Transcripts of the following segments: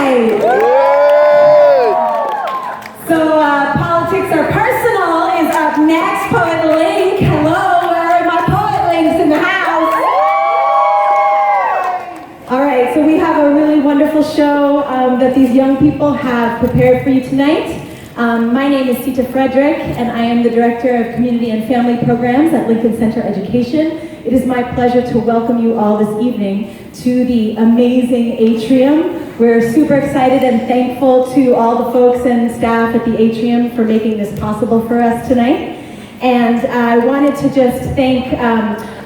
tonight. So Politics Are Personal is up next. PoetLinc, hello, where are my PoetLincs in the house? All right, so we have a really wonderful show that these young people have prepared for you tonight. My name is Sita Frederick, and I am the Director of Community and Family Programs at Lincoln Center Education. It is my pleasure to welcome you all this evening to the amazing atrium. We're super excited and thankful to all the folks and staff at the atrium for making this possible for us tonight. And I wanted to just thank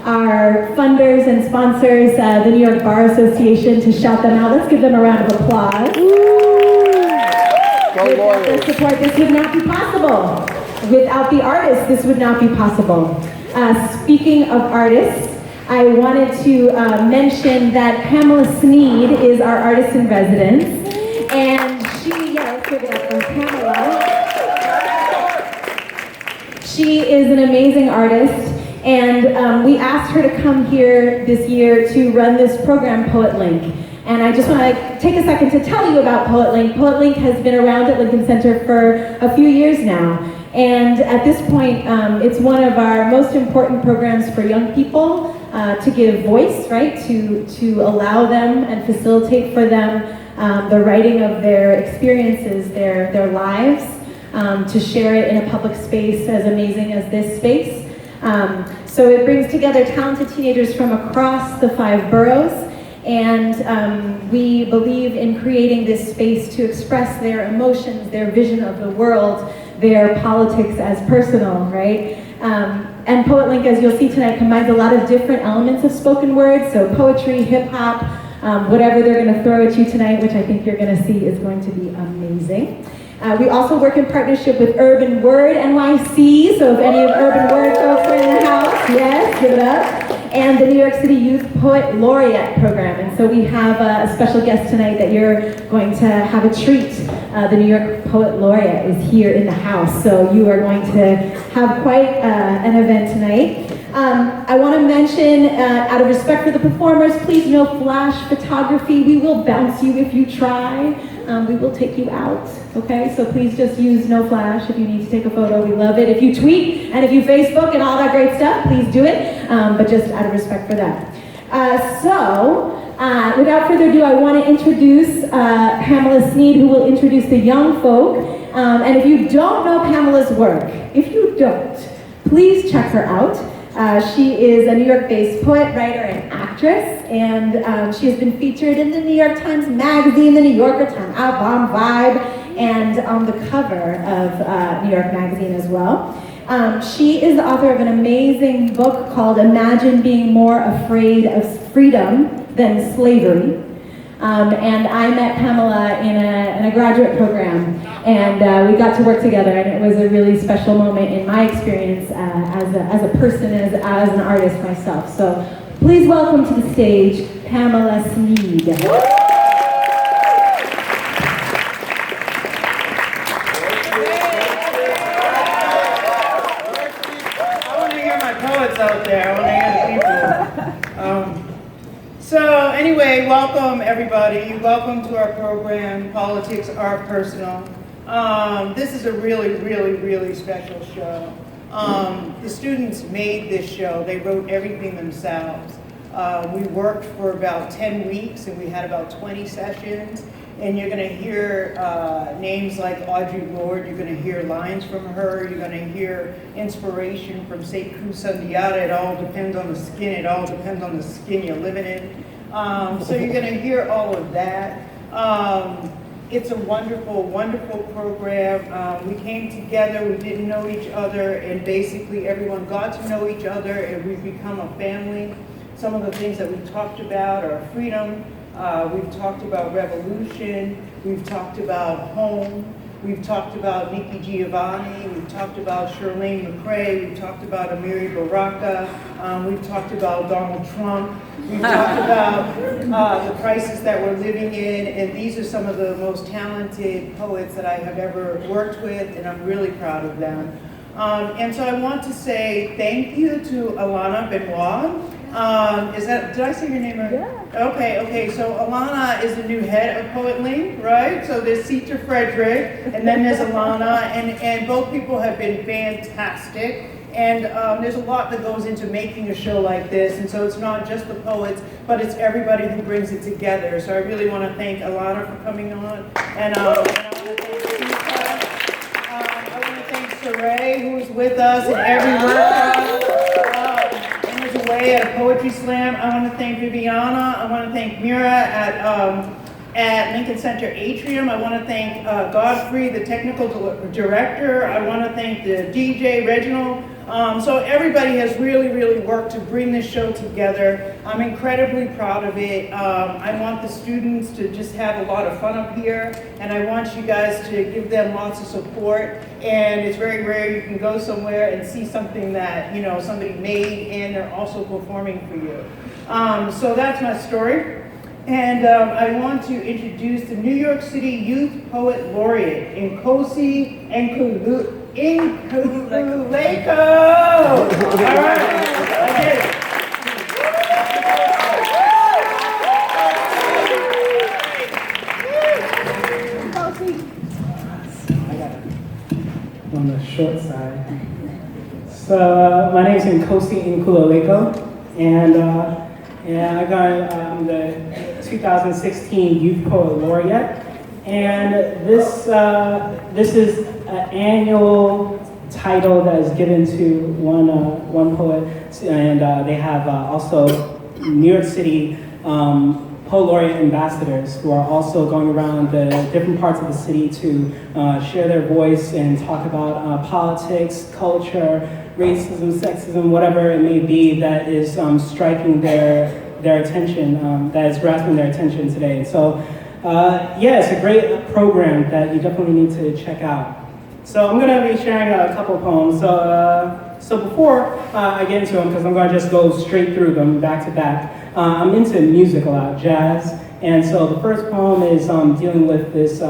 our funders and sponsors, the New York Bar Association, to shout them out. Let's give them a round of applause. Without their support, this would not be possible. Without the artists, this would not be possible. Speaking of artists, I wanted to mention that Pamela Sneed is our artist in residence, and let's give it up for Pamela. She is an amazing artist, and we asked her to come here this year to run this program, PoetLinc. And I just want to take a second to tell you about PoetLinc. PoetLinc has been around at Lincoln Center for a few years now. And at this point, it's one of our most important programs for young people to give voice, right? To allow them and facilitate for them the writing of their experiences, their lives, to share it in a public space as amazing as this space. So it brings together talented teenagers from across the 5 boroughs. And we believe in creating this space to express their emotions, their vision of the world, their politics as personal, right? And PoetLinc, as you'll see tonight, combines a lot of different elements of spoken word, so poetry, hip hop, whatever they're going to throw at you tonight, which I think you're going to see is going to be amazing. We also work in partnership with Urban Word NYC, so if any of Urban Word folks are in the house, yes, give it up. And the New York City Youth Poet Laureate Program. And so we have a special guest tonight that you're going to have a treat. The New York Poet Laureate is here in the house, so you are going to have quite an event tonight. I want to mention, out of respect for the performers, please no flash photography. We will bounce you if you try. We will take you out, okay? So please just use no flash if you need to take a photo. We love it. If you tweet and if you Facebook and all that great stuff, please do it, but just out of respect for that. Without further ado, I want to introduce Pamela Sneed, who will introduce the young folk. And if you don't know Pamela's work, if you don't, please check her out. She is a New York-based poet, writer, and actress, and she has been featured in the New York Times Magazine, the New Yorker, Time Out, Bomb Vibe, and on the cover of New York Magazine as well. She is the author of an amazing book called Imagine Being More Afraid of Freedom Than Slavery. And I met Pamela in a graduate program, and we got to work together, and it was a really special moment in my experience as a person, as an artist myself. So please welcome to the stage, Pamela Sneed. I want to hear my poets out there. I want to hear the people. So anyway, welcome everybody. Welcome to our program, Politics Are Personal. This is a really, really, really special show. The students made this show. They wrote everything themselves. We worked for about 10 weeks and we had about 20 sessions. And you're going to hear names like Audre Lorde. You're going to hear lines from her. You're going to hear inspiration from Sekou Sundiata. It all depends on the skin. It all depends on the skin you're living in. So you're going to hear all of that. It's a wonderful, wonderful program. We came together. We didn't know each other. And basically everyone got to know each other. And we've become a family. Some of the things that we talked about are freedom. We've talked about revolution, we've talked about home, we've talked about Nikki Giovanni, we've talked about Shirlene McCrae, we've talked about Amiri Baraka, we've talked about Donald Trump, we've talked about the crisis that we're living in, and these are some of the most talented poets that I have ever worked with, and I'm really proud of them. And so I want to say thank you to Alana Benoit Did I say your name right? Yeah. Okay, so Alana is the new head of PoetLinc, right? So there's Cedra Frederick, and then there's Alana, and both people have been fantastic. And there's a lot that goes into making a show like this, and so it's not just the poets, but it's everybody who brings it together. So I really want to thank Alana for coming on, and I want to thank Steve. I want to thank Saray, who's with us in every workshop, and was away at a poetry slam. I want to thank Viviana. I want to thank Mira at Lincoln Center Atrium. I want to thank Godfrey, the technical director. I want to thank the DJ, Reginald. So everybody has really worked to bring this show together. I'm incredibly proud of it. I want the students to just have a lot of fun up here, and I want you guys to give them lots of support. And it's very rare you can go somewhere and see something that somebody made and they're also performing for you. So that's my story. And I want to introduce the New York City Youth Poet Laureate, Nkosi Nkululeko. All right, I did it. On the short side. So my name is Nkosi Nkululeko, and I'm the 2016 Youth Poet Laureate, and this is an annual title that is given to one poet, and they have also New York City Poet Laureate ambassadors who are also going around the different parts of the city to share their voice and talk about politics, culture, racism, sexism, whatever it may be that is striking their attention, that is grasping their attention today. So yeah, it's a great program that you definitely need to check out. So I'm going to be sharing a couple of poems. So before I get into them, because I'm going to just go straight through them back to back, I'm into music a lot, jazz. And so the first poem is dealing with this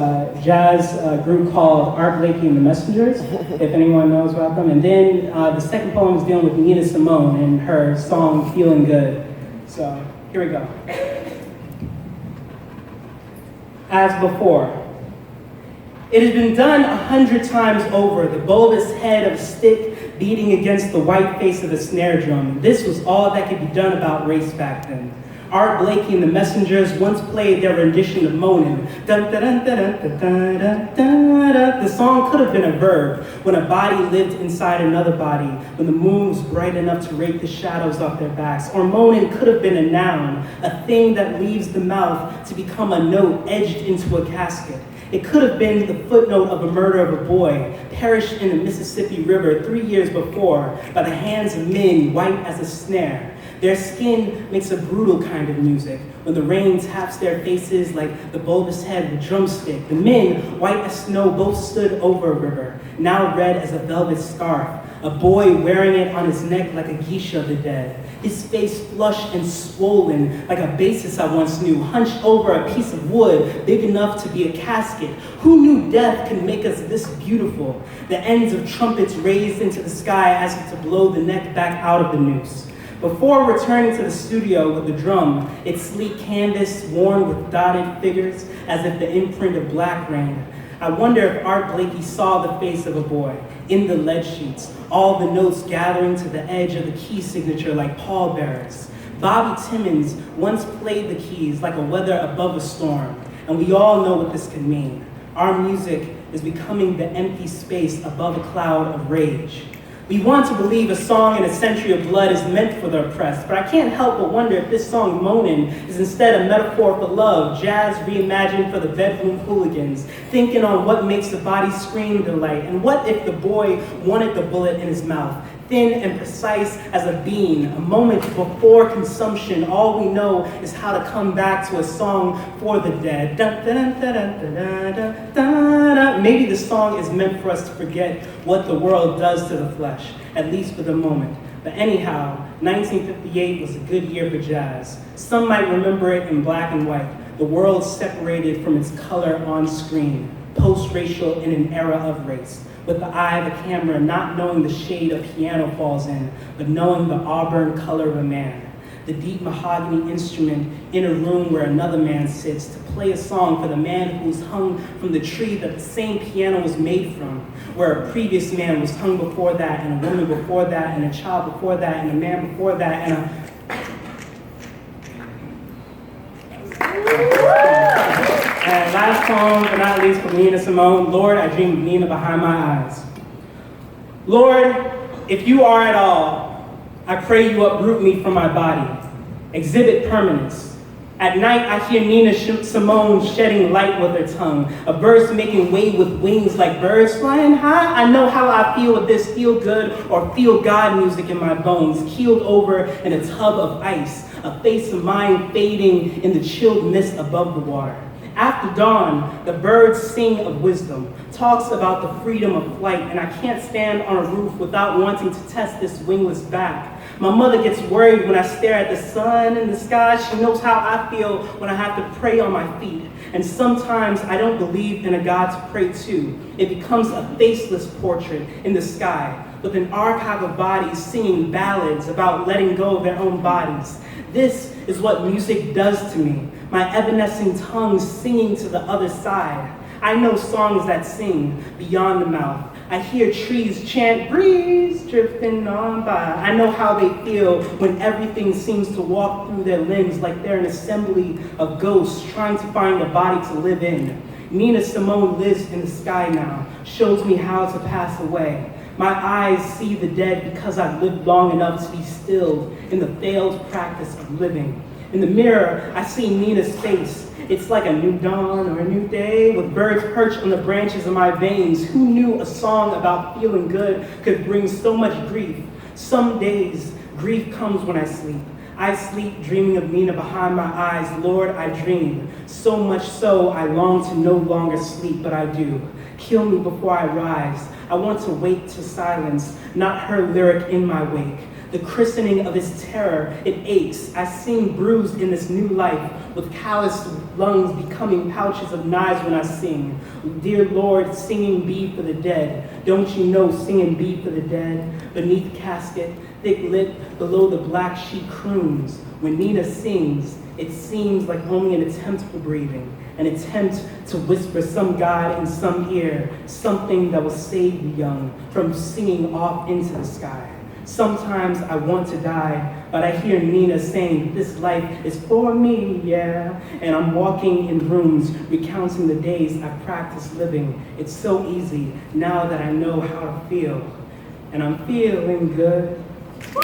jazz group called Art Blakey and the Messengers, if anyone knows about them. And then the second poem is dealing with Nina Simone and her song Feeling Good. So here we go. As before. It has been done 100 times over, the bulbous head of a stick beating against the white face of a snare drum. This was all that could be done about race back then. Art Blakey and the Messengers once played their rendition of Moanin'. Dun, dun, dun, dun, dun, dun, dun, dun, dun. The song could have been a verb, when a body lived inside another body, when the moon was bright enough to rake the shadows off their backs. Or moanin' could have been a noun, a thing that leaves the mouth to become a note edged into a casket. It could have been the footnote of a murder of a boy, perished in the Mississippi River 3 years before by the hands of men white as a snare. Their skin makes a brutal kind of music. When the rain taps their faces like the bulbous head with drumstick. The men, white as snow, both stood over a river, now red as a velvet scarf. A boy wearing it on his neck like a geisha of the dead. His face flushed and swollen like a bassist I once knew, hunched over a piece of wood big enough to be a casket. Who knew death could make us this beautiful? The ends of trumpets raised into the sky as if to blow the neck back out of the noose. Before returning to the studio with the drum, its sleek canvas worn with dotted figures as if the imprint of black rain, I wonder if Art Blakey saw the face of a boy in the lead sheets, all the notes gathering to the edge of the key signature like pallbearers. Bobby Timmons once played the keys like a weather above a storm, and we all know what this could mean. Our music is becoming the empty space above a cloud of rage. We want to believe a song in a century of blood is meant for the oppressed, but I can't help but wonder if this song, Moanin', is instead a metaphor for love, jazz reimagined for the bedroom hooligans, thinking on what makes the body scream delight, and what if the boy wanted the bullet in his mouth, thin and precise as a bean, a moment before consumption. All we know is how to come back to a song for the dead. Dun, dun, dun, dun, dun, dun, dun, dun. Maybe the song is meant for us to forget what the world does to the flesh, at least for the moment. But anyhow, 1958 was a good year for jazz. Some might remember it in black and white, the world separated from its color on screen, post-racial in an era of race. With the eye of a camera, not knowing the shade a piano falls in, but knowing the auburn color of a man. the deep mahogany instrument in a room where another man sits to play a song for the man who's hung from the tree that the same piano was made from, where a previous man was hung before that, and a woman before that, and a child before that, and a man before that, and a... And last poem, but not least, from Nina Simone, Lord, I dream of Nina behind my eyes. Lord, if you are at all, I pray you uproot me from my body, exhibit permanence. At night, I hear Nina Simone shedding light with her tongue, a burst making way with wings like birds flying high. I know how I feel with this feel good or feel God music in my bones, keeled over in a tub of ice, a face of mine fading in the chilled mist above the water. After dawn, the birds sing of wisdom, talks about the freedom of flight, and I can't stand on a roof without wanting to test this wingless back. My mother gets worried when I stare at the sun in the sky. She knows how I feel when I have to pray on my feet. And sometimes I don't believe in a God to pray to. It becomes a faceless portrait in the sky, with an archive of bodies singing ballads about letting go of their own bodies. This is what music does to me. My evanescing tongue singing to the other side. I know songs that sing beyond the mouth. I hear trees chant, breeze drifting on by. I know how they feel when everything seems to walk through their limbs like they're an assembly of ghosts trying to find a body to live in. Nina Simone lives in the sky now, shows me how to pass away. My eyes see the dead because I've lived long enough to be stilled in the failed practice of living. In the mirror, I see Nina's face. It's like a new dawn or a new day with birds perched on the branches of my veins. Who knew a song about feeling good could bring so much grief? Some days, grief comes when I sleep. I sleep dreaming of Nina behind my eyes. Lord, I dream. So much so, I long to no longer sleep, but I do. Kill me before I rise. I want to wake to silence, not her lyric in my wake. The christening of his terror, it aches. I seem bruised in this new life, with calloused lungs becoming pouches of knives when I sing. Dear Lord, singing be for the dead. Don't you know singing be for the dead? Beneath the casket, thick lit, below the black sheet croons. When Nina sings, it seems like only an attempt for breathing, an attempt to whisper some God in some ear, something that will save the young from singing off into the sky. Sometimes I want to die, but I hear Nina saying, this life is for me, yeah. And I'm walking in rooms, recounting the days I practiced living. It's so easy now that I know how to feel. And I'm feeling good. All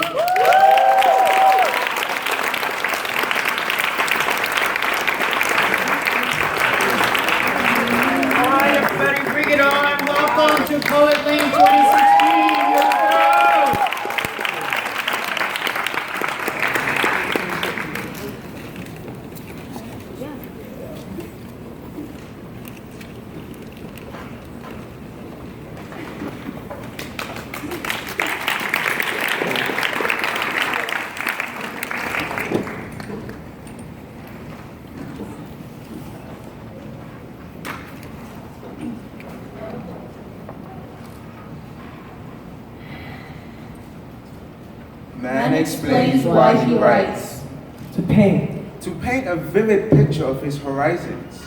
right, everybody, bring it on. Welcome to PoetLinc 2016. Man explains why he writes. To paint. To paint a vivid picture of his horizons.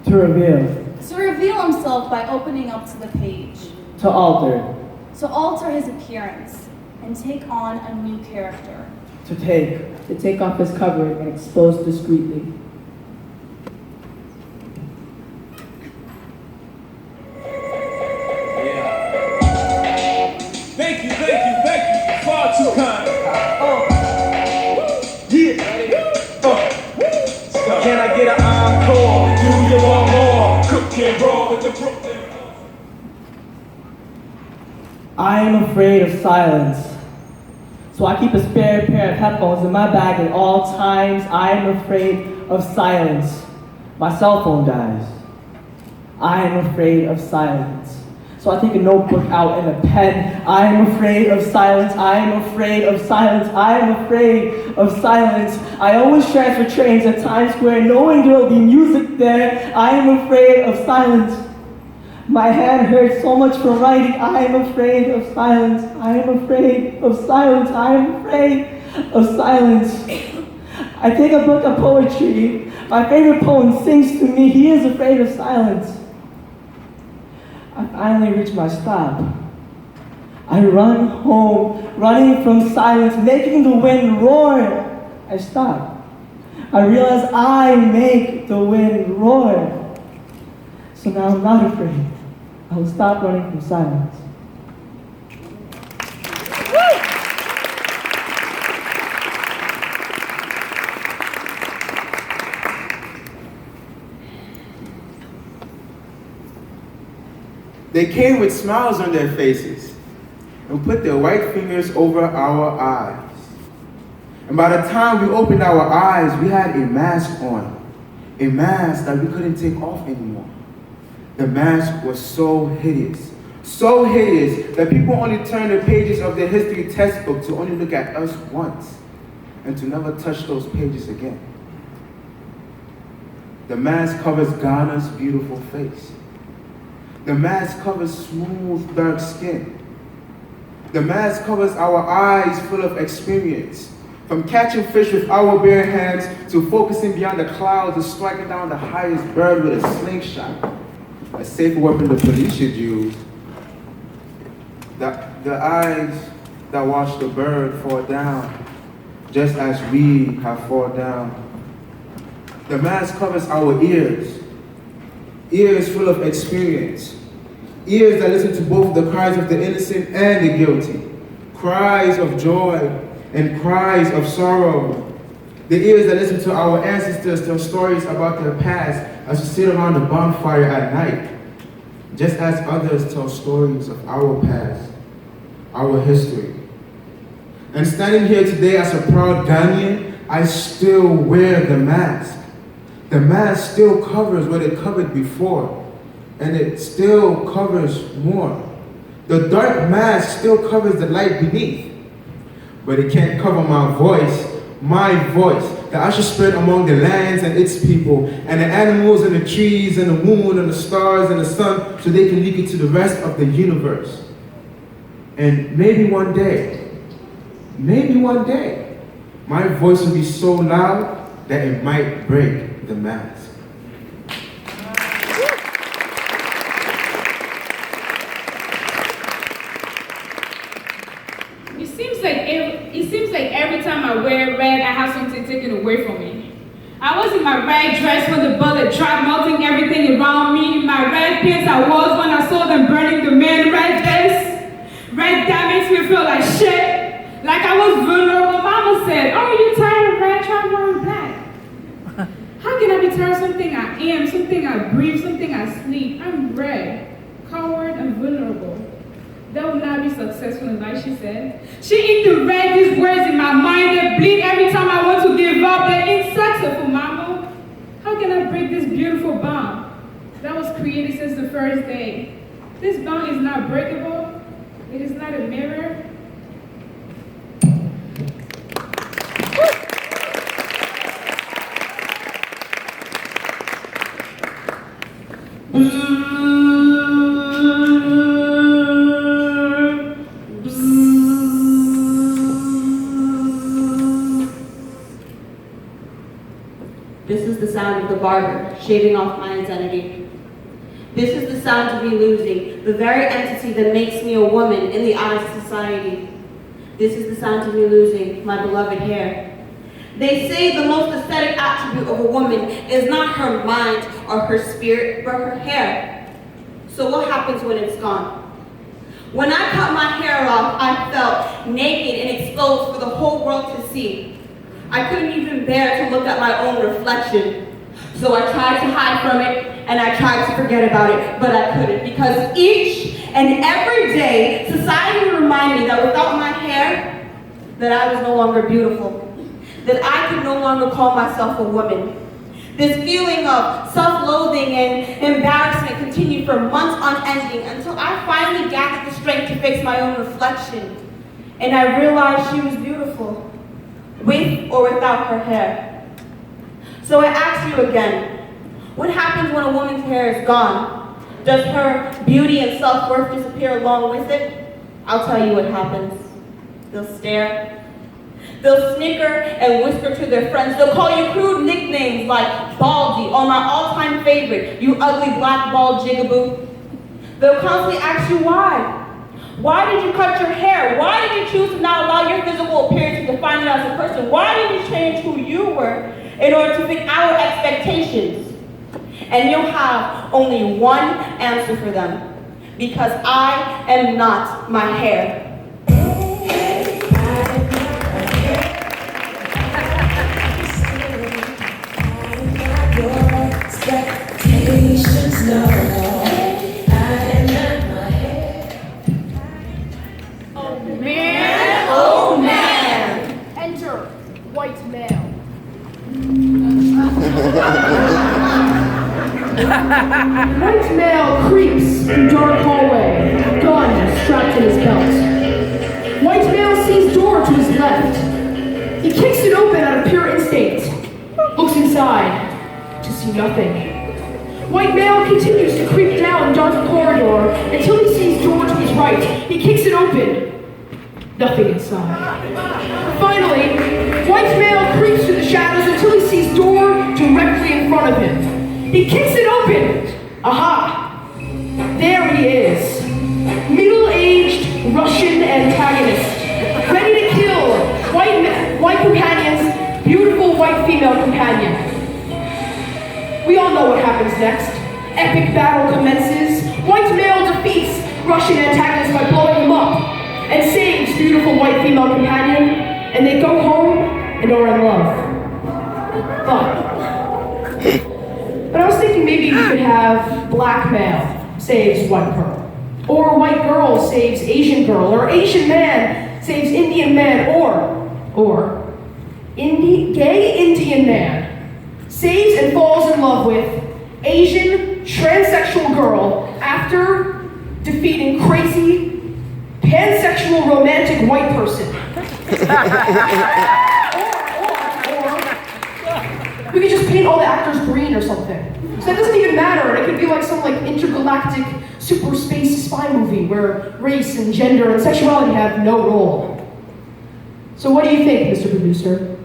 To reveal. To reveal himself by opening up to the page. To alter. To alter his appearance and take on a new character. To take. To take off his covering and expose discreetly. Thank you, far too kind. Can I get an encore? Do you want more? Cook and roll with the Brooklyn. I am afraid of silence. So I keep a spare pair of headphones in my bag at all times. I am afraid of silence. My cell phone dies. I am afraid of silence. So I take a notebook out and a pen. I am afraid of silence. I am afraid of silence. I am afraid of silence. I always transfer trains at Times Square knowing there will be music there. I am afraid of silence. My hand hurts so much from writing. I am afraid of silence. I am afraid of silence. I am afraid of silence. I take a book of poetry. My favorite poem sings to me, he is afraid of silence. I finally reach my stop. I run home, running from silence, making the wind roar. I stop. I realize I make the wind roar. So now I'm not afraid. I will stop running from silence. They came with smiles on their faces and put their white fingers over our eyes. And by the time we opened our eyes, we had a mask on. A mask that we couldn't take off anymore. The mask was so hideous that people only turned the pages of their history textbook to only look at us once and to never touch those pages again. The mask covers Ghana's beautiful face. The mask covers smooth, dark skin. The mask covers our eyes full of experience, from catching fish with our bare hands to focusing beyond the clouds and striking down the highest bird with a slingshot, a safer weapon the police should use. The eyes that watch the bird fall down, just as we have fallen down. The mask covers our ears, ears full of experience, ears that listen to both the cries of the innocent and the guilty, cries of joy and cries of sorrow. The ears that listen to our ancestors tell stories about their past as we sit around the bonfire at night, just as others tell stories of our past, our history. And standing here today as a proud Ghanaian, I still wear the mask. The mask still covers what it covered before, and it still covers more. The dark mask still covers the light beneath, but it can't cover my voice that I should spread among the lands and its people, and the animals and the trees and the moon and the stars and the sun, so they can leak it to the rest of the universe. And maybe one day, my voice will be so loud that it might break the mask. It seems like every time I wear red, I have something taken away from me. I was in my red dress when the bullet dropped, melting everything around me. In my red pants I was when I saw them burning the man. Red this, red that makes me feel like shit. Like I was vulnerable. Mama said, "Oh, you tired of red? Try wearing black." How can I be tired of something I am, something I breathe, something I sleep? I'm red, coward, and vulnerable. That will not be successful in life, she said. She into read these words in my mind that bleed every time I want to give up. They're insuccessful, Mama. How can I break this beautiful bond that was created since the first day? This bond is not breakable. It is not a mirror. This is the sound of the barber shaving off my identity. This is the sound of me losing the very entity that makes me a woman in the eyes of society. This is the sound of me losing my beloved hair. They say the most aesthetic attribute of a woman is not her mind or her spirit, but her hair. So what happens when it's gone? When I cut my hair off, I felt naked and exposed for the whole world to see. I couldn't even bear to look at my own reflection. So I tried to hide from it, and I tried to forget about it, but I couldn't, because each and every day, society would remind me that without my hair, that I was no longer beautiful, that I could no longer call myself a woman. This feeling of self-loathing and embarrassment continued for months unending until I finally gathered the strength to face my own reflection. And I realized she was beautiful, with or without her hair. So I ask you again, what happens when a woman's hair is gone? Does her beauty and self-worth disappear along with it? I'll tell you what happens. They'll stare, They'll snicker and whisper to their friends. They'll call you crude nicknames like Baldy or my all-time favorite, you ugly black ball jigaboo. They'll constantly ask you why. Why did you cut your hair? Why did you choose to not allow your physical appearance to define you as a person? Why did you change who you were in order to fit our expectations? And you'll have only one answer for them, because I am not my hair. Oh man! Enter white male. White male creeps through dark hallway, gun strapped in his belt. White male sees door to his left. He kicks it open out of pure instinct, looks inside to see nothing. White male continues to creep down dark corridor until he sees door to his right. He kicks it open. Nothing inside. Finally, white male creeps through the shadows until he sees door directly in front of him. He kicks it open. Aha! There he is. Middle-aged Russian antagonist. Ready to kill white companion's beautiful white female companion. We all know what happens next. Epic battle commences. White male defeats Russian antagonist by blowing him up and saves beautiful white female companion, and they go home and are in love. But I was thinking maybe we could have black male saves white girl, or white girl saves Asian girl, or Asian man saves Indian man, or gay Indian man saves and falls in love with Asian transsexual girl after defeating crazy pansexual romantic white person. or we could just paint all the actors green or something. So that doesn't even matter. It could be like some intergalactic super space spy movie where race and gender and sexuality have no role. So what do you think, Mr. Producer?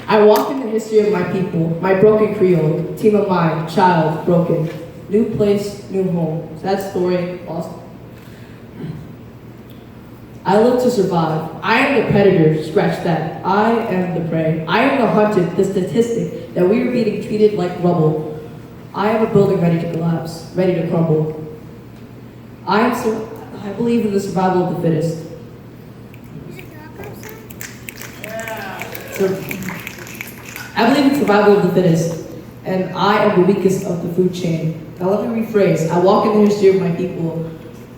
I walk in the history of my people, my broken Creole, team of mine, child, broken, new place, new home, sad story, lost. I live to survive. I am the predator, scratch that. I am the prey. I am the hunted, the statistic that we are being treated like rubble. I am a building ready to collapse, ready to crumble. I believe in the survival of the fittest. I believe in survival of the fittest, and I am the weakest of the food chain. Now let me rephrase. I walk in the history of my people,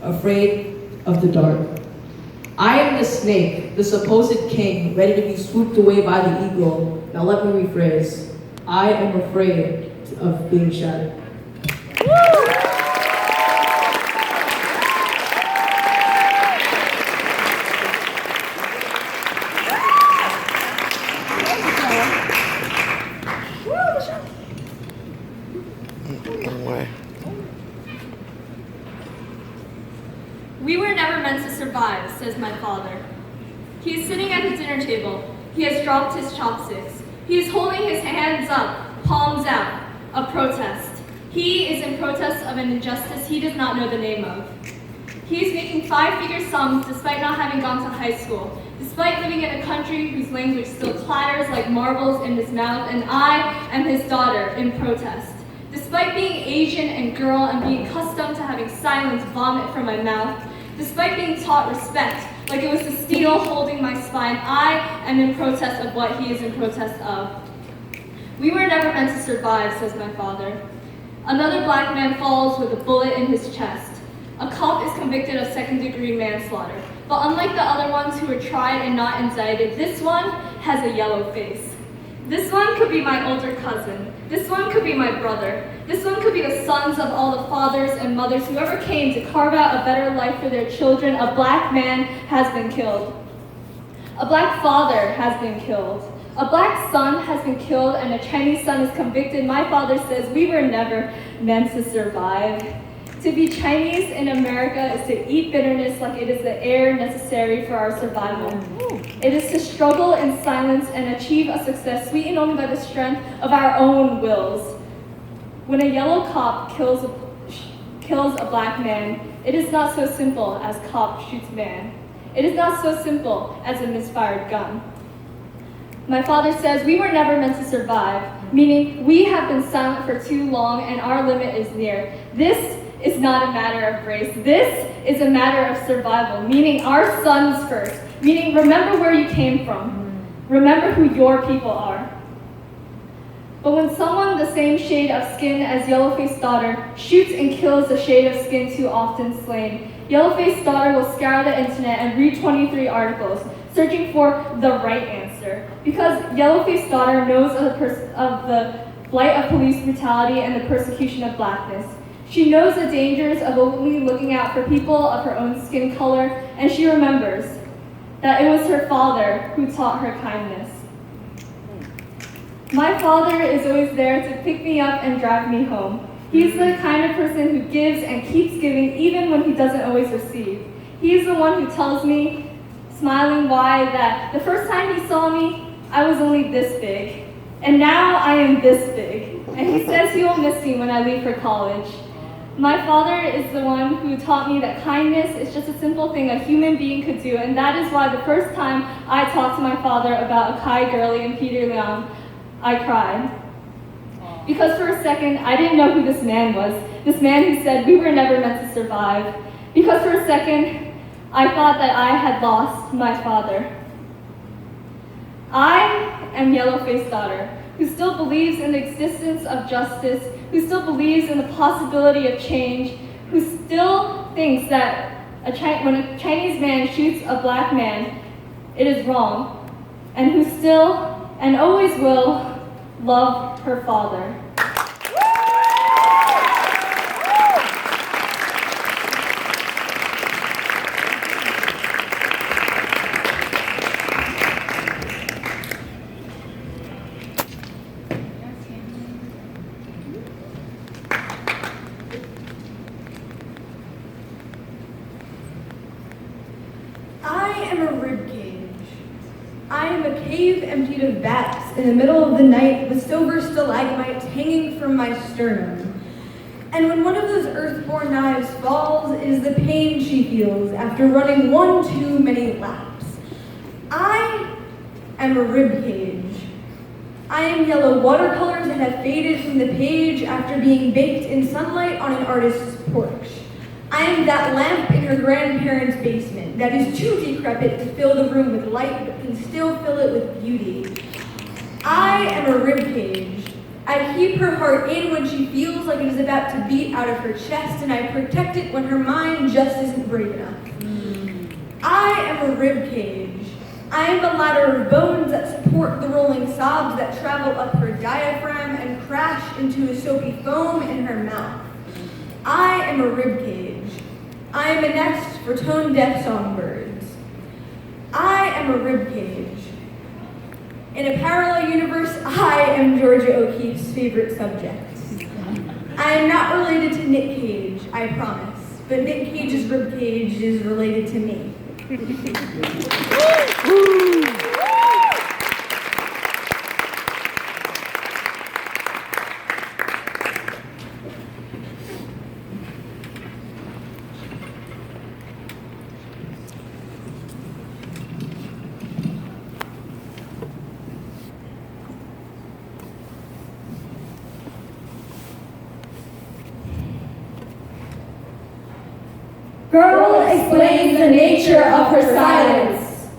afraid of the dark. I am the snake, the supposed king, ready to be swooped away by the eagle. Now let me rephrase. I am afraid of being shattered. We were never meant to survive, says my father. He is sitting at the dinner table. He has dropped his chopsticks. He is holding his hands up, palms out, a protest. He is in protest of an injustice he does not know the name of. He is making five-figure sums despite not having gone to high school, despite living in a country whose language still clatters like marbles in his mouth, and I am his daughter in protest. Despite being Asian and girl and being accustomed to having silence vomit from my mouth, despite being taught respect like it was the steel holding my spine, I am in protest of what he is in protest of. We were never meant to survive, says my father. Another black man falls with a bullet in his chest. A cop is convicted of second-degree manslaughter, but unlike the other ones who were tried and not indicted, this one has a yellow face. This one could be my older cousin. This one could be my brother. This one could be the sons of all the fathers and mothers who ever came to carve out a better life for their children. A black man has been killed. A black father has been killed. A black son has been killed and a Chinese son is convicted. My father says we were never meant to survive. To be Chinese in America is to eat bitterness like it is the air necessary for our survival. It is to struggle in silence and achieve a success sweetened only by the strength of our own wills. When a yellow cop kills a black man, it is not so simple as cop shoots man. It is not so simple as a misfired gun. My father says we were never meant to survive, meaning we have been silent for too long and our limit is near. This is not a matter of race. This is a matter of survival, meaning our sons first, meaning remember where you came from. Remember who your people are. But when someone the same shade of skin as Yellowface's daughter shoots and kills the shade of skin too often slain, Yellowface's daughter will scour the internet and read 23 articles, searching for the right answer. Because Yellowface's daughter knows of the blight of police brutality and the persecution of blackness. She knows the dangers of only looking out for people of her own skin color, and she remembers that it was her father who taught her kindness. My father is always there to pick me up and drive me home. He's the kind of person who gives and keeps giving even when he doesn't always receive. He's the one who tells me, smiling wide, that the first time he saw me, I was only this big. And now I am this big. And he says he will miss me when I leave for college. My father is the one who taught me that kindness is just a simple thing a human being could do, and that is why the first time I talked to my father about Akai Gurley and Peter Liang, I cried. Because for a second, I didn't know who this man was, this man who said we were never meant to survive. Because for a second, I thought that I had lost my father. I am Yellowface's daughter, who still believes in the existence of justice, who still believes in the possibility of change, who still thinks that when a Chinese man shoots a black man, it is wrong, and who still and always will love her father. Of bats in the middle of the night with silver stalagmites hanging from my sternum. And when one of those earthborn knives falls, it is the pain she feels after running one too many laps. I am a rib cage. I am yellow watercolors that have faded from the page after being baked in sunlight on an artist's porch. I am that lamp in her grandparents' basement that is too decrepit to fill the room with light but can still fill it with beauty. I am a rib cage. I keep her heart in when she feels like it is about to beat out of her chest, and I protect it when her mind just isn't brave enough. I am a rib cage. I am a ladder of bones that support the rolling sobs that travel up her diaphragm and crash into a soapy foam in her mouth. I am a rib cage. I am a nest for tone-deaf songbirds. I am a rib cage. In a parallel universe, I am Georgia O'Keeffe's favorite subject. I am not related to Nick Cage, I promise, but Nick Cage's rib cage is related to me. Girl explains the nature of her silence.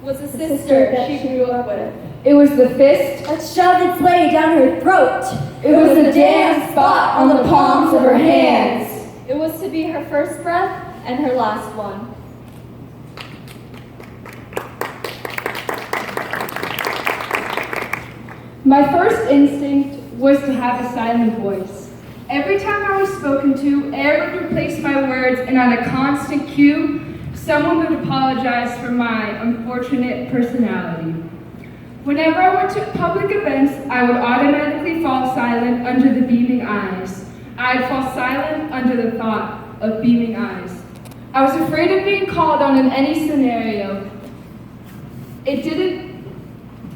Was a sister that she grew up with. It was the fist that shoved its way down her throat. It was the damn spot on the palms of her hands. It was to be her first breath and her last one. My first instinct was to have a silent voice. Every time I was spoken to, air would replace my words, and on a constant cue, someone would apologize for my unfortunate personality. Whenever I went to public events, I would automatically fall silent under the beaming eyes. I'd fall silent under the thought of beaming eyes. I was afraid of being called on in any scenario.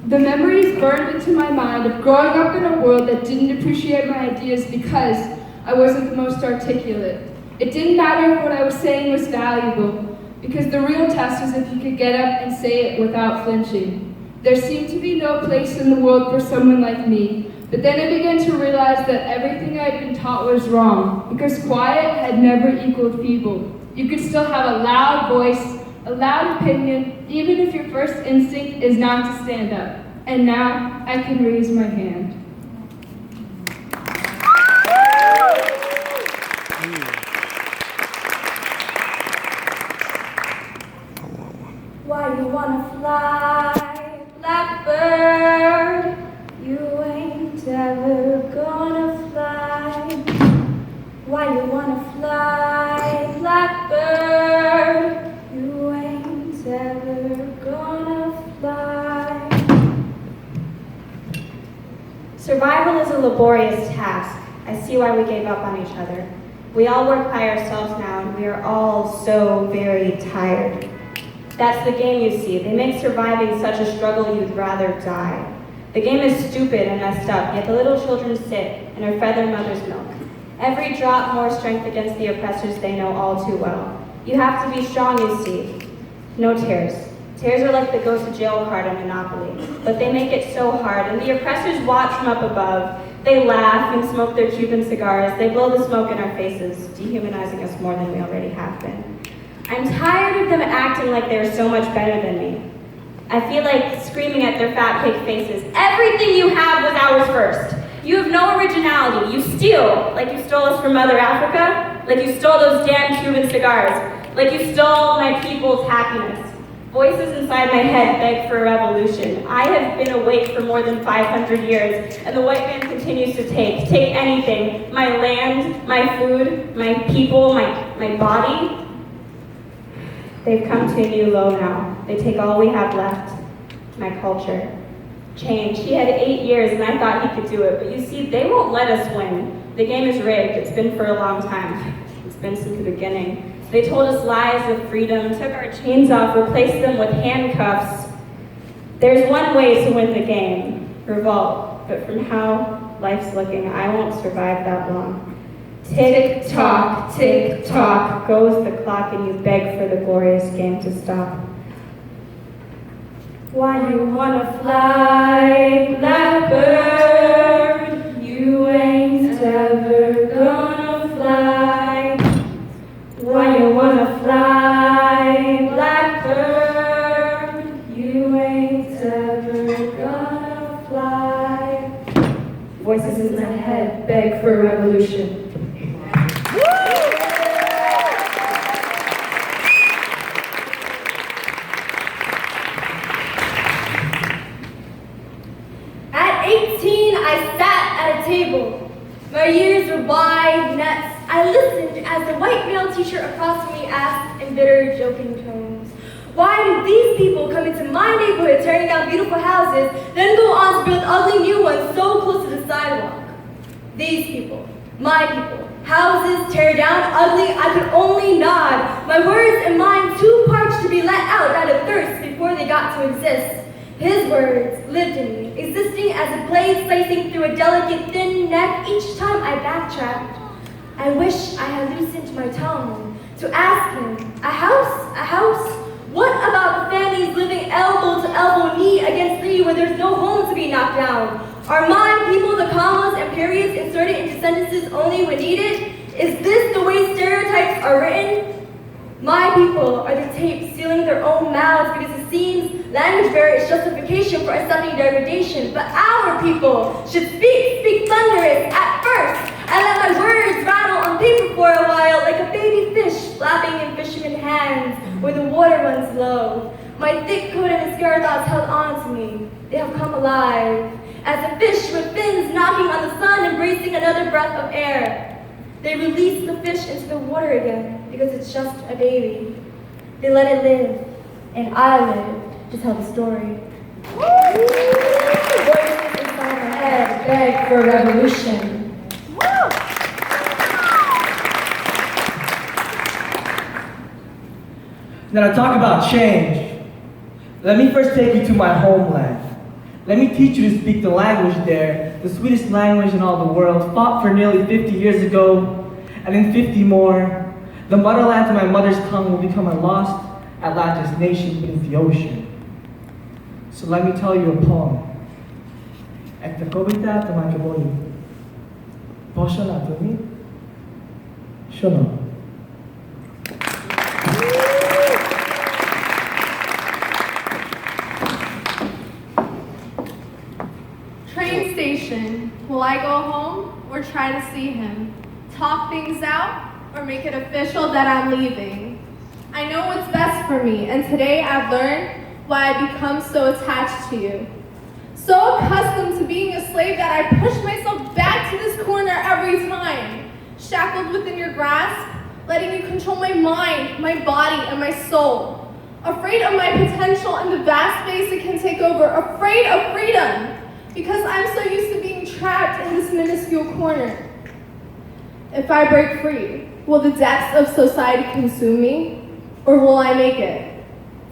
The memories burned into my mind of growing up in a world that didn't appreciate my ideas because I wasn't the most articulate. It didn't matter if what I was saying was valuable, because the real test is if you could get up and say it without flinching. There seemed to be no place in the world for someone like me, but then I began to realize that everything I had been taught was wrong, because quiet had never equaled feeble. You could still have a loud voice, a loud opinion, even if your first instinct is not to stand up. And now I can raise my hand. Why you wanna fly, blackbird? You ain't ever gonna fly. Why you wanna fly, blackbird? You ain't ever gonna fly. Survival is a laborious task. I see why we gave up on each other. We all work by ourselves now, and we are all so very tired. That's the game, you see. They make surviving such a struggle you'd rather die. The game is stupid and messed up, yet the little children sit and are fed their mother's milk. Every drop more strength against the oppressors they know all too well. You have to be strong, you see. No tears. Tears are like the go to jail card on Monopoly, but they make it so hard, and the oppressors watch from up above. They laugh and smoke their Cuban cigars. They blow the smoke in our faces, dehumanizing us more than we already have been. I'm tired of them acting like they're so much better than me. I feel like screaming at their fat pig faces, everything you have was ours first. You have no originality. You steal, like you stole us from Mother Africa, like you stole those damn Cuban cigars, like you stole my people's happiness. Voices inside my head beg for a revolution. I have been awake for more than 500 years, and the white man continues to take anything, my land, my food, my people, my body. They've come to a new low now. They take all we have left, my culture. Change. He had 8 years and I thought he could do it, but you see, they won't let us win. The game is rigged. It's been for a long time. It's been since the beginning. They told us lies of freedom, took our chains off, replaced them with handcuffs. There's one way to win the game, revolt, but from how life's looking, I won't survive that long. Tick tock, goes the clock, and you beg for the glorious game to stop. Why you wanna fly, blackbird? You ain't ever gonna fly. Why you wanna fly, blackbird? You ain't ever gonna fly. Voices in my head beg for a revolution. Table. My ears were wide nets. I listened as the white male teacher across from me asked in bitter, joking tones, why do these people come into my neighborhood tearing down beautiful houses, then go on to build ugly new ones so close to the sidewalk? These people, my people, houses tear down ugly, I could only nod. My words and mine too parched to be let out of thirst before they got to exist. His words lived in me, existing as a blade slicing through a delicate, thin neck each time I backtracked. I wish I had loosened my tongue to ask him, a house, a house? What about the families living elbow to elbow, knee against knee, where there's no home to be knocked down? Are my people the commas and periods inserted into sentences only when needed? Is this the way stereotypes are written? My people are the tapes sealing their own mouths because it seems language barrier is justification for accepting degradation. But our people should speak thunderous at first, and let my words rattle on paper for a while like a baby fish flapping in fishermen's hands where the water runs low. My thick coat and mascara thoughts held on to me. They have come alive. as a fish with fins knocking on the sun, embracing another breath of air. They release the fish into the water again because it's just a baby. They let it live, and I live to tell the story. Voices inside my head beg for revolution. Now to talk about change, let me first take you to my homeland. Let me teach you to speak the language there, the sweetest language in all the world, fought for nearly 50 years ago, and in 50 more, the motherland to my mother's tongue will become a lost Atlantis nation beneath the ocean. So let me tell you a poem. Ek takobita tamakaboni. Poshana to me. Shono. Train station. Will I go home or try to see him? Talk things out or make it official that I'm leaving? I know what's best for me, and today I've learned why I become so attached to you. So accustomed to being a slave that I push myself back to this corner every time. Shackled within your grasp, letting you control my mind, my body, and my soul. Afraid of my potential and the vast space it can take over. Afraid of freedom, because I'm so used to being trapped in this minuscule corner. If I break free, will the depths of society consume me? Or will I make it?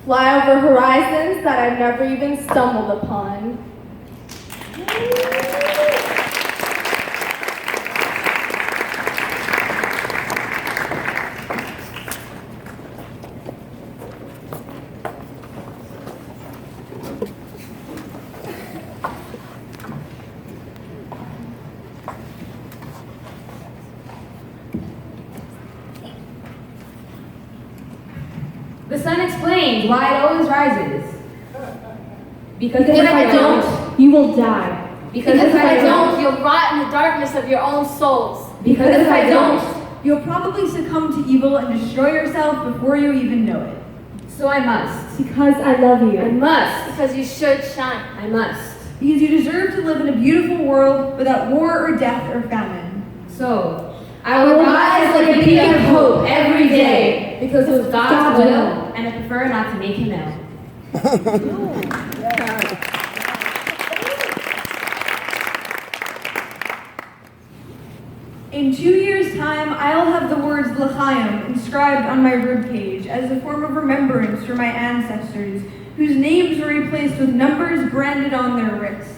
Fly over horizons that I've never even stumbled upon. The sun explains why it always rises. Because if I don't, you will die. Because if I don't, you'll rot in the darkness of your own souls. Because if I don't, you'll probably succumb to evil and destroy yourself before you even know it. So I must. Because I love you. I must. Because you should shine. I must. Because you deserve to live in a beautiful world without war or death or famine. So, I will rise like a beacon of hope every day, because it was God's will, and I prefer not to make him ill. In 2 years' time, I'll have the words L'chaim inscribed on my ribcage as a form of remembrance for my ancestors, whose names were replaced with numbers branded on their wrists.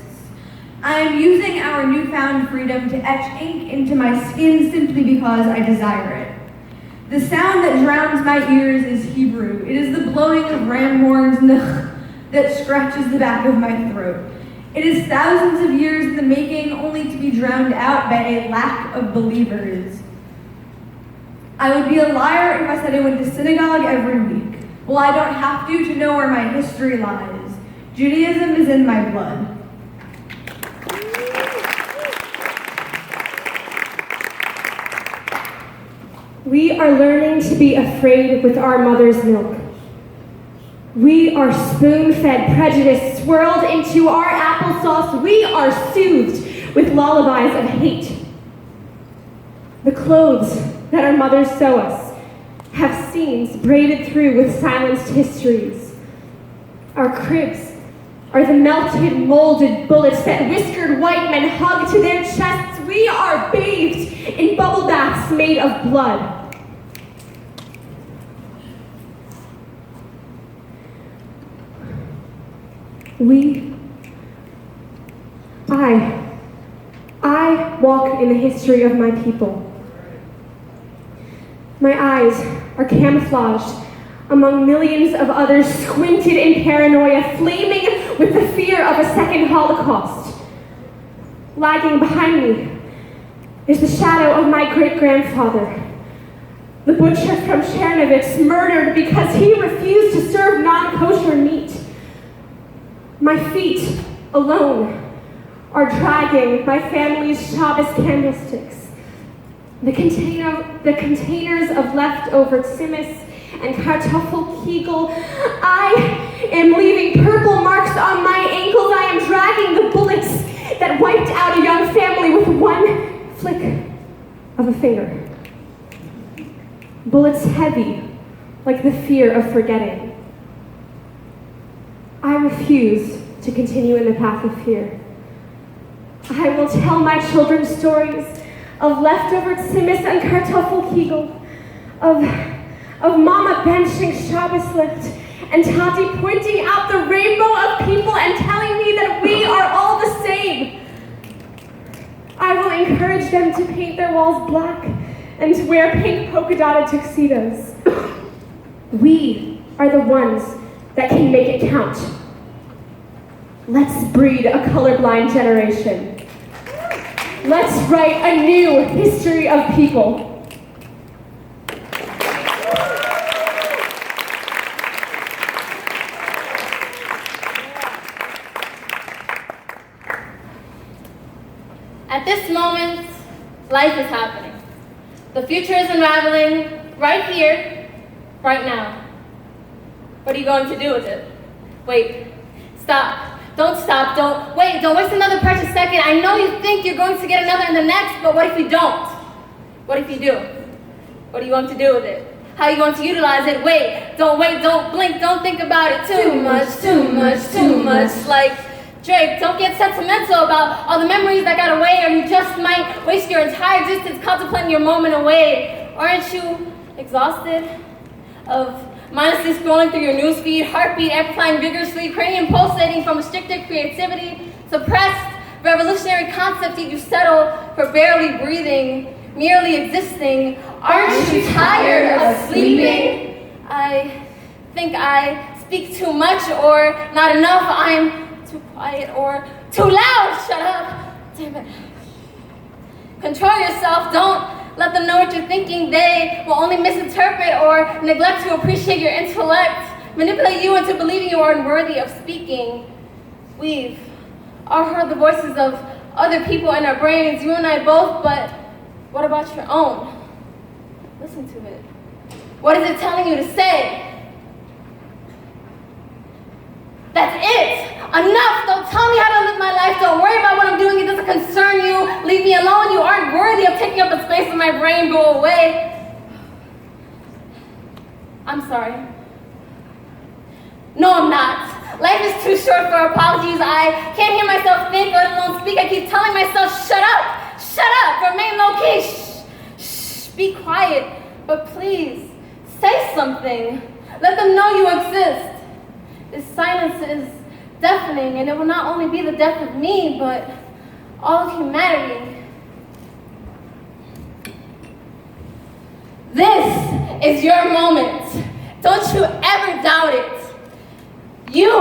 I am using our newfound freedom to etch ink into my skin simply because I desire it. The sound that drowns my ears is Hebrew. It is the blowing of ram horns that scratches the back of my throat. It is thousands of years in the making, only to be drowned out by a lack of believers. I would be a liar if I said I went to synagogue every week. Well, I don't have to know where my history lies. Judaism is in my blood. We are learning to be afraid with our mother's milk. We are spoon-fed prejudice swirled into our applesauce. We are soothed with lullabies of hate. The clothes that our mothers sew us have seams braided through with silenced histories. Our cribs are the melted, molded bullets that whiskered white men hug to their chests. We are bathed in bubble baths made of blood. I walk in the history of my people. My eyes are camouflaged among millions of others squinted in paranoia, flaming with the fear of a second Holocaust. Lagging behind me is the shadow of my great-grandfather, the butcher from Chernovitz, murdered because he refused to serve non-kosher meat. My feet alone are dragging my family's Shabbos candlesticks, the containers of leftover tzimis and kartoffelkegel. I am leaving purple marks on my ankles. I am dragging the bullets that wiped out a young family with one flick of a finger. Bullets heavy, like the fear of forgetting. I refuse to continue in the path of fear. I will tell my children stories of leftover Zimis and Kartoffelkegel, of Mama benching Shabbos lift, and Tati pointing out the rainbow of people and telling me that we are all the same. I will encourage them to paint their walls black and to wear pink polka-dotted tuxedos. We are the ones that can make it count. Let's breed a colorblind generation. Let's write a new history of people. At this moment, life is happening. The future is unraveling right here, right now. What are you going to do with it? Wait, stop. Don't stop. Don't waste another precious second. I know you think you're going to get another in the next, but what if you don't? What if you do? What are you going to do with it? How are you going to utilize it? Wait, don't blink, don't think about it too much. Like Drake, don't get sentimental about all the memories that got away, or you just might waste your entire existence contemplating your moment away. Aren't you exhausted of mindlessly scrolling through your newsfeed, heartbeat amplifying vigorously, cranium pulsating from restricted creativity, suppressed revolutionary concepts, yet you settle for barely breathing, merely existing? Aren't you tired of sleeping? I think I speak too much or not enough. I'm too quiet or too loud. Shut up. Damn it. Control yourself. Don't let them know what you're thinking. They will only misinterpret or neglect to appreciate your intellect, manipulate you into believing you are unworthy of speaking. We've all heard the voices of other people in our brains, you and I both, but what about your own? Listen to it. What is it telling you to say? That's it! Enough! Don't tell me how to live my life. Don't worry about what I'm doing. It doesn't concern you. Leave me alone. You aren't worthy of taking up a space in my brain. Go away. I'm sorry. No, I'm not. Life is too short for apologies. I can't hear myself think, let alone speak. I keep telling myself, shut up! Shut up! Remain low-key. Shh. Be quiet. But please, say something. Let them know you exist. This silence is deafening, and it will not only be the death of me, but all of humanity. This is your moment. Don't you ever doubt it. You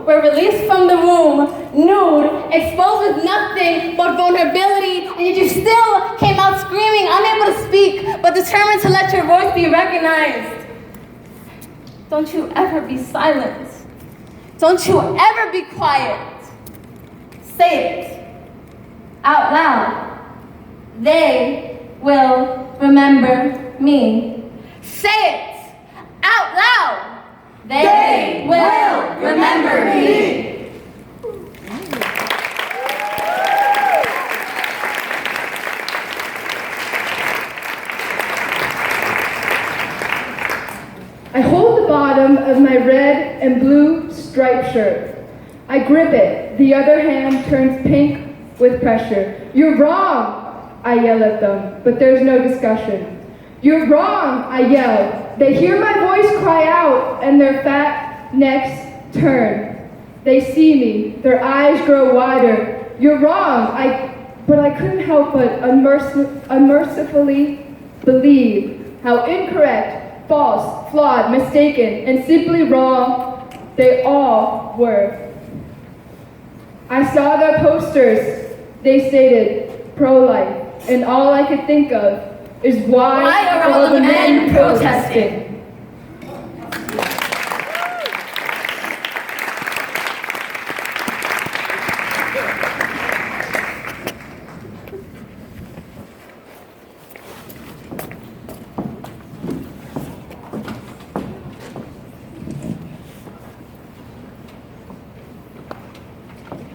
were released from the womb, nude, exposed with nothing but vulnerability, and yet you still came out screaming, unable to speak, but determined to let your voice be recognized. Don't you ever be silent. Don't you ever be quiet. Say it out loud. They will remember me. Say it out loud. They will remember me. I hold the bottom of my red and blue striped shirt. I grip it. The other hand turns pink with pressure. You're wrong, I yell at them, but there's no discussion. You're wrong, I yell. They hear my voice cry out, and their fat necks turn. They see me. Their eyes grow wider. You're wrong, but I couldn't help but unmercifully believe how incorrect, false, flawed, mistaken, and simply wrong they all were. I saw their posters. They stated pro-life, and all I could think of is why are all the men protesting?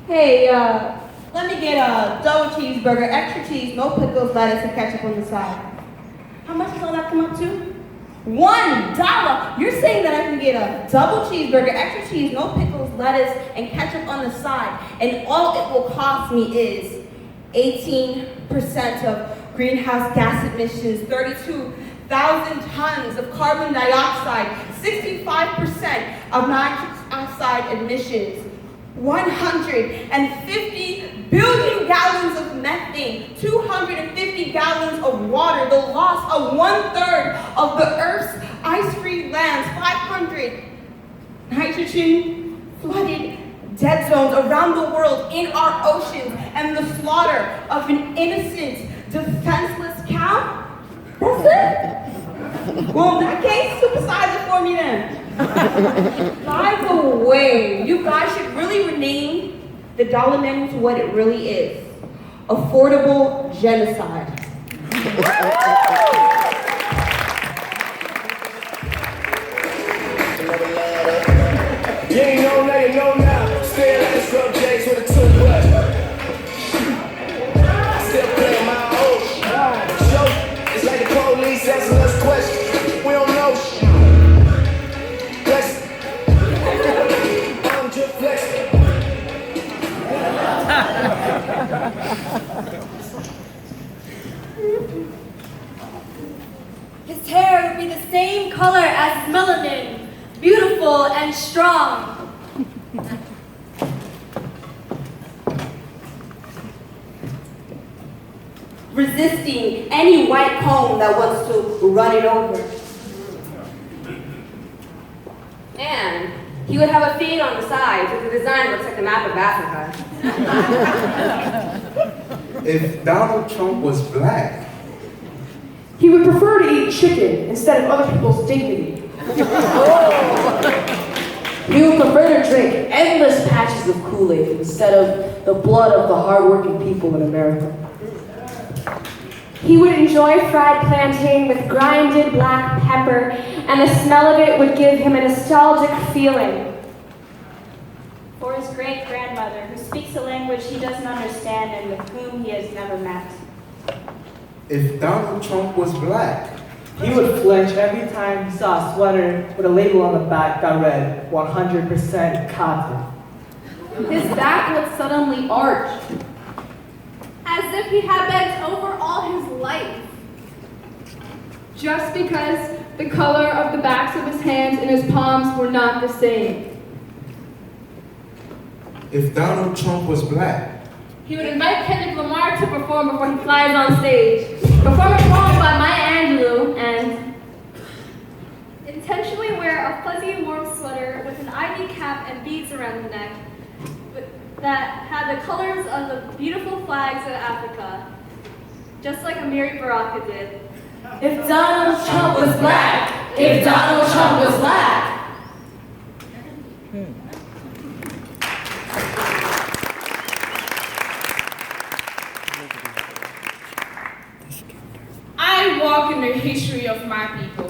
Hey, Let me get a double cheeseburger, extra cheese, no pickles, lettuce, and ketchup on the side. How much does all that come up to? $1. You're saying that I can get a double cheeseburger, extra cheese, no pickles, lettuce, and ketchup on the side, and all it will cost me is 18% of greenhouse gas emissions, 32,000 tons of carbon dioxide, 65% of nitrous oxide emissions, 150 billion gallons of methane, 250 gallons of water, the loss of 1/3 of the Earth's ice-free lands, 500 nitrogen flooded dead zones around the world in our oceans, and the slaughter of an innocent, defenseless cow? That's it? Well, in that case, supersize it for me then. By the way, you guys should really rename the dollar menu to what it really is. Affordable genocide. You ain't know now, you know now. Staring at the subjects with a toothbrush. Still playing my own show. It's like the police asking us questions. We don't know. Bless. I'm just flexing. His hair would be the same color as his melanin, beautiful and strong. Resisting any white comb that wants to run it over. And he would have a fade on the side, so the design looks like a map of Africa. If Donald Trump was black, He would prefer to eat chicken instead of other people's dignity. He would prefer to drink endless patches of Kool-Aid instead of the blood of the hardworking people in America. He would enjoy fried plantain with grinded black pepper, and the smell of it would give him a nostalgic feeling. For his great-grandmother, who speaks a language he doesn't understand and with whom he has never met. if Donald Trump was black, He would flinch every time he saw a sweater with a label on the back that read 100% cotton. His back would suddenly arch, as if he had bent over all his life. Just because the color of the backs of his hands and his palms were not the same. if Donald Trump was black, He would invite Kendrick Lamar to perform before he flies on stage. Perform a song by Maya Angelou and Intentionally wear a fuzzy warm sweater with an ivy cap and beads around the neck that had the colors of the beautiful flags of Africa, just like Amiri Baraka did. If Donald Trump was black, if Donald Trump was black. I walk in the history of my people.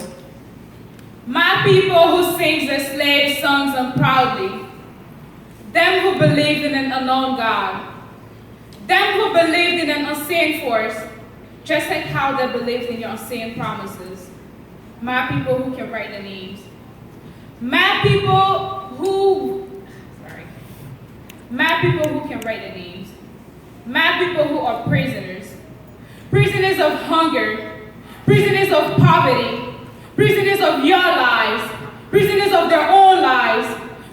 My people who sings their slave songs unproudly. Them who believed in an unknown God. Them who believed in an unseen force, just like how they believed in your unseen promises. My people who can write their names. My people who can write their names. My people who are prisoners. Prisoners of hunger, prisoners of poverty, prisoners of your lives, prisoners of their own lives,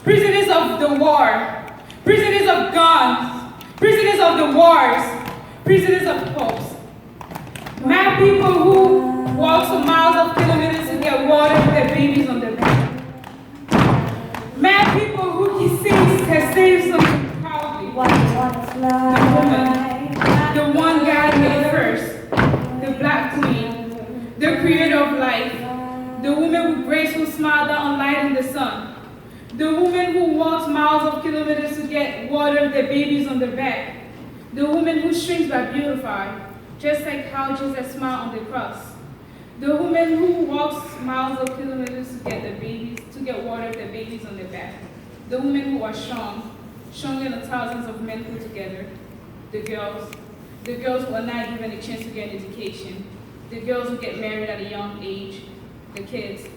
prisoners of the war, prisoners of guns, prisoners of the wars, prisoners of hopes. My people who walk some miles of kilometers to get water for their babies on their back. My people who can sing their slave songs proudly. The one God made first, the black queen, the creator of life, the woman with graceful smile that enlightens the sun, the woman who walks miles of kilometers to get water their babies on their back, the woman whose strings were beautified, just like how Jesus smiled on the cross, the woman who walks miles of kilometers to get water their babies on their back, the women who are strong, stronger than thousands of men put together. The girls who are not given a chance to get an education. The girls who get married at a young age. The kids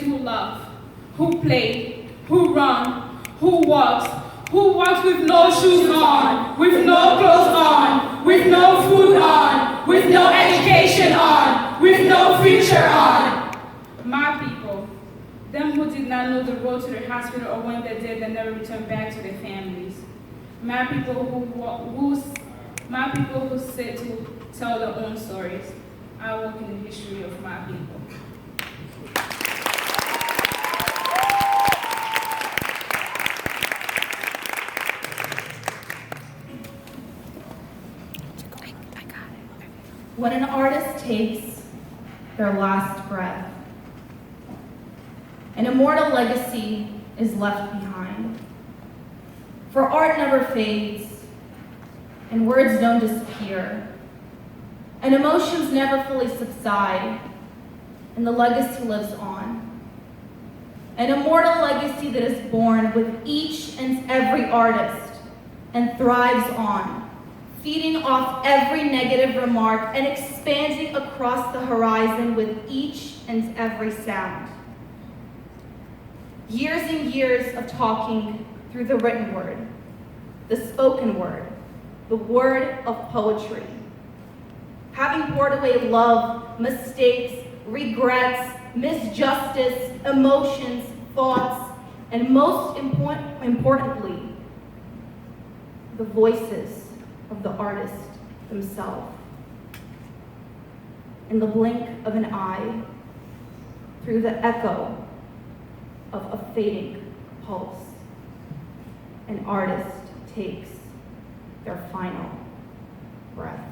who laugh, who play, who run, who walks with no shoes on, with no clothes on, with no food on, with no education on, with no future on. My people, them who did not know the road to the hospital or when they're dead, they never return back to their families. My people who sit to tell their own stories. I walk in the history of my people. When an artist takes their last breath, an immortal legacy is left behind. For art never fades, and words don't disappear, and emotions never fully subside, and the legacy lives on. An immortal legacy that is born with each and every artist and thrives on, feeding off every negative remark and expanding across the horizon with each and every sound. Years and years of talking through the written word, the spoken word, the word of poetry. Having poured away love, mistakes, regrets, misjustice, emotions, thoughts, and most importantly, the voices of the artist themselves. In the blink of an eye, through the echo of a fading pulse, an artist takes their final breath.